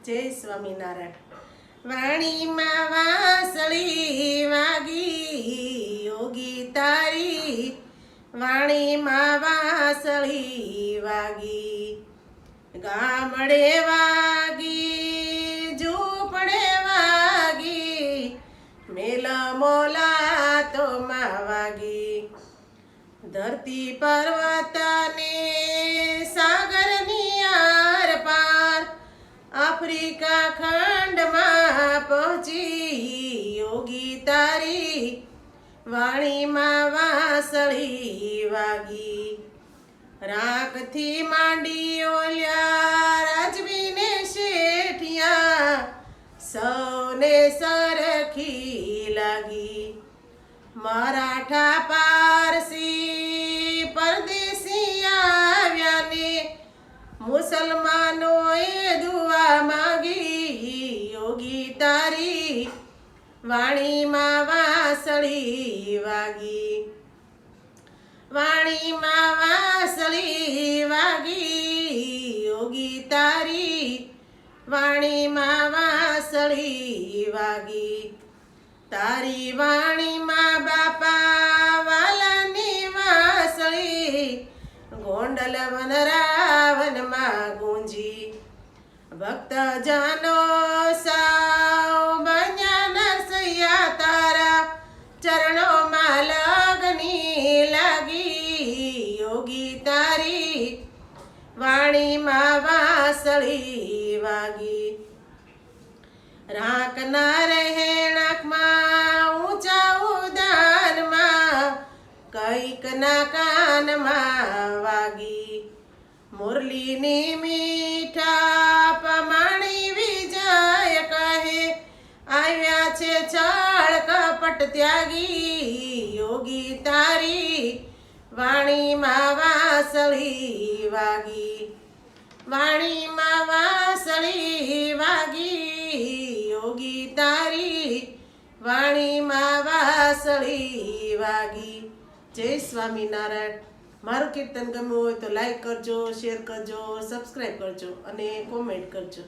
જય સ્વામિનારાયણ। વાણીમાં વાંસળી વાગી યોગી તારી, વાણીમાં વાંસળી વાગી, ગામડે વાગી ઝૂંપડે વાગી, મેલ મોલા તો માં વાગી, ધરતી પર્વતને સાગરની આર પાર, આફ્રિકા ખંડમાં પહોંચી યોગી તારી, વાણીમાં વાંસળી વાગી, રાખથી માંડી ઓલ્યા રાજવીને શેઠિયા, સૌને સરખી લાગી, મરાઠા પારસી પરદેશી આવ્યા ને, મુસલમાનોએ દુઆ માંગી યોગી તારી, વાણીમાં વાંસળી વાગી, વાણીમાં વાંસળી વાગી યોગી તારી, વાણીમાં વાંસળી વાગી, તારી વાણીમાં બાપા વાલાની વાંસળી, ગોંડલ વનરાવનમાં ગુંજી, ભક્તજનો સૌ બન્યા નરસૈયા તારા, ચરણોમાં લગની લાગી યોગી તારી, વાણીમાં વાંસળી વાગી, રાખના રહેણાંકમાં ઊંચા ઉદાનમાં, કઈક ના કાનમાં વાગી, મુરલીની મીઠા પમાણી વિજય કહે, આવ્યા છે છળ કપટ ત્યાગી યોગી તારી, વાણીમાં વાંસળી વાગી, વાણીમાં વાંસળી વાગી યોગી તારી, વાણીમાં વાંસળી વાગી। જય સ્વામિનારાયણ। મારું કીર્તન ગમ્યું હોય તો લાઈક કરજો, શેર કરજો, સબસ્ક્રાઈબ કરજો અને કોમેન્ટ કરજો।